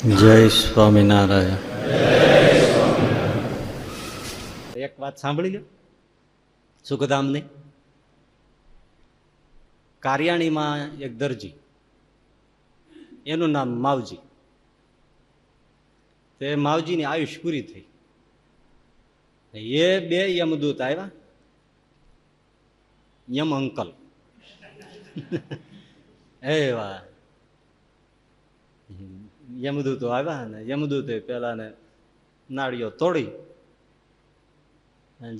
જય સ્વામિનારાયણ. એક વાત સાંભળી લો સુખધામની. કારિયાણીમાં એક દરજી, એનું નામ માવજી. તે માવજીની આયુષ પૂરી થઈ. એ બે યમદૂત આવ્યા, યમ અંકલ એવા યમદૂતો આવ્યા ને યમદૂતે પેલાને નાળીઓ તોડી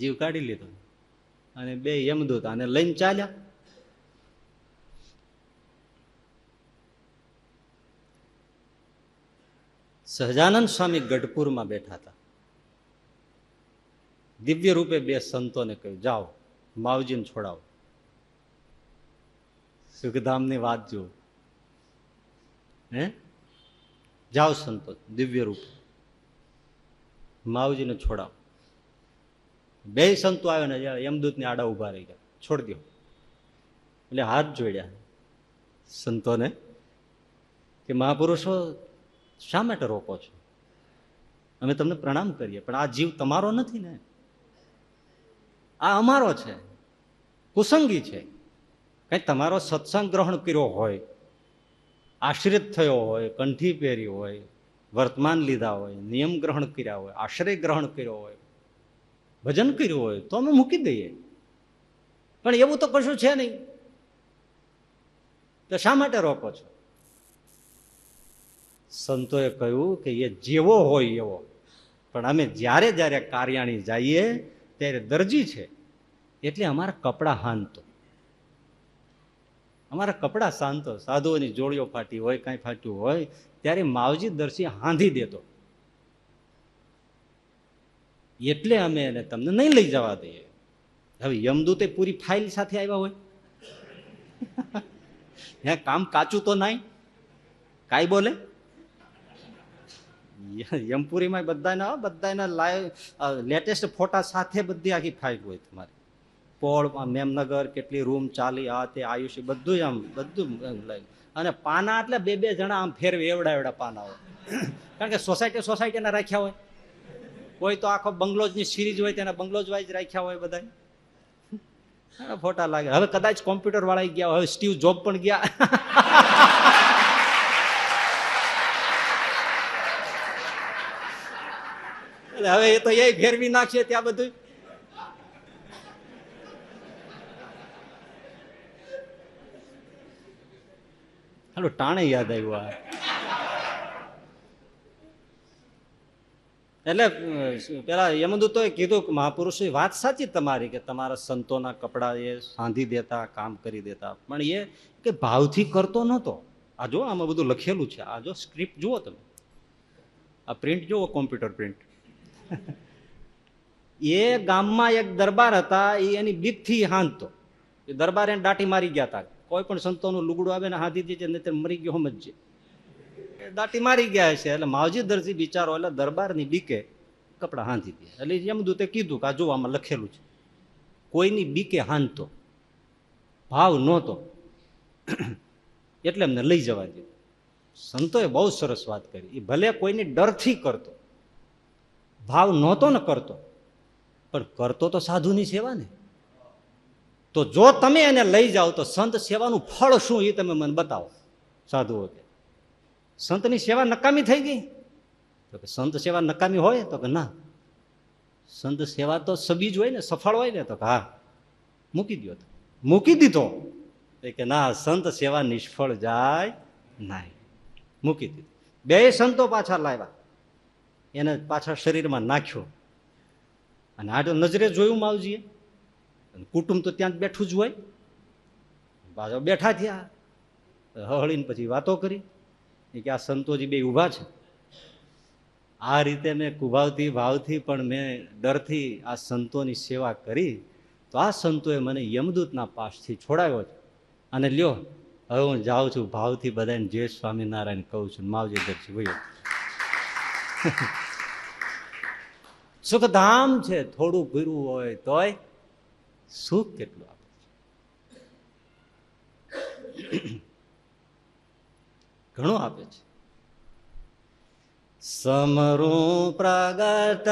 જીવ કાઢી લીધો. અને બે યમદૂત આને લઈને ચાલ્યા. સહજાનંદ સ્વામી ગઢપુરમાં બેઠા હતા. દિવ્ય રૂપે બે સંતોને કહ્યું, જાઓ માવજીને છોડાવો. સુખધામની વાત જુઓ. હે, જાઓ સંતો, દિવ્ય રૂપ માવજીને છોડાવો. બે સંતો આવ્યા ને યમદૂતની આડા ઉભા રહી ગયા, છોડી દો. એટલે હાથ જોડ્યા સંતોને કે મહાપુરુષો શા માટે રોકો છો? અમે તમને પ્રણામ કરીએ, પણ આ જીવ તમારો નથી ને, આ અમારો છે, કુસંગી છે. કઈ તમારો સત્સંગ ગ્રહણ કર્યો હોય, આશ્રિત થયો હોય, કંઠી પહેરી હોય, વર્તમાન લીધા હોય, નિયમ ગ્રહણ કર્યા હોય, આશ્રય ગ્રહણ કર્યો હોય, ભજન કર્યું હોય તો અમે મૂકી દઈએ, પણ એવું તો કશું છે નહીં, તો શા માટે રોકો છો? સંતોએ કહ્યું કે એ જેવો હોય એવો, પણ અમે જ્યારે જ્યારે કારિયાણી જઈએ ત્યારે દરજી છે એટલે અમારા કપડા હાંધતો, અમારા કપડા શાંતો. સાધુઓની જોડીઓ ફાટી હોય, કાંઈ ફાટ્યું હોય ત્યારે માવજી દરજી હાંધી દેતો, એટલે અમે એને તમને નહીં લઈ જવા દઈએ. હવે યમદૂતે પૂરી ફાઇલ સાથે આવ્યા હોય, હે કામ કાચું તો નહીં, કાંઈ બોલે. યમપુરીમાં બધાના લાઈવ લેટેસ્ટ ફોટા સાથે બધી આખી ફાઇલ હોય તમારી. પોળ, મેમનગર, કેટલી રૂમ ચાલી, આ તે આયુષ્ય બધું આમ બધું. અને પાના એટલે બે બે જણા આમ ફેરવે એવડા એવડા પાના હોય, કારણ કે સોસાયટીના રાખ્યા હોય. કોઈ તો આખો બંગલોજની સિરીઝ હોય તેના બંગલોજ વાઇઝ રાખ્યા હોય બધા ફોટા લાગે. હવે કદાચ કોમ્પ્યુટર વાળા ગયા, હવે સ્ટીવ જોબ પણ ગયા. હવે એ તો એ ફેરવી નાખશે ત્યાં બધું. હાલો ટાણે યાદ આવ્યું આ. એટલે પેલા યમદૂતોએ કીધું કે મહાપુરુષો વાત સાચી તમારી, કે તમારા સંતોના કપડા એ સાંધી દેતા, કામ કરી દેતા, પણ એ કે ભાવથી કરતો નહોતો. આ જો આમાં બધું લખેલું છે, આ જો સ્ક્રિપ્ટ જુઓ તમે, આ પ્રિન્ટ જુઓ, કોમ્પ્યુટર પ્રિન્ટ. એ ગામમાં એક દરબાર હતા, એ એની બીકથી હાંધતો. એ દરબાર એને દાટી મારી ગયા હતા. કોઈ પણ સંતોનું લુગડું આવે ને હાંધી દેજે, નહીં મરી ગયો સમજજે. દાટી મારી ગયા છે. એટલે માવજી દરજી બિચારો એટલે દરબારની બીકે કપડા હાંધી દે. એટલે યમદૂતે કીધું કે આ જો આમાં લખેલું છે, કોઈની બીકે હાંધતો, ભાવ નહોતો, એટલે એમને લઈ જવા દે. સંતોએ બહુ સરસ વાત કરી. એ ભલે કોઈની ડરથી કરતો, ભાવ નહોતો ને કરતો, પણ કરતો તો સાધુની સેવા ને. તો જો તમે એને લઈ જાઓ તો સંત સેવાનું ફળ શું એ તમે મને બતાવો. સાધુઓ કે સંતની સેવા નકામી થઈ ગઈ? તો કે સંત સેવા નકામી હોય? તો કે ના, સંત સેવા તો સબીજ હોય ને, સફળ હોય ને. તો કે હા, મૂકી દો. મૂકી દીધો કે ના, સંત સેવા નિષ્ફળ જાય નહીં. મૂકી દીધું. બે સંતો પાછા લાવ્યા, એને પાછા શરીરમાં નાખ્યો. અને આ નજરે જોયું માવજીએ, કુટુંબ તો ત્યાં જ બેઠું જ હોય. પાછા બેઠા થયા, હળીને પછી વાતો કરી કે આ સંતોજી બે ઊભા છે. આ રીતે મેં કુભાવથી ભાવથી પણ મેં ડરથી આ સંતોની સેવા કરી, તો આ સંતોએ મને યમદૂતના પાસથી છોડાવ્યો છે. અને લ્યો હવે હું જાઉં છું, ભાવથી બધાને જય સ્વામિનારાયણ કહું છું. માવજી દર્શી ભયો સુખધામ છે, થોડું ભર્યું હોય તોય સુખ કેટલું આપે છે, ઘણું આપે છે. સમરૂ પ્રગટ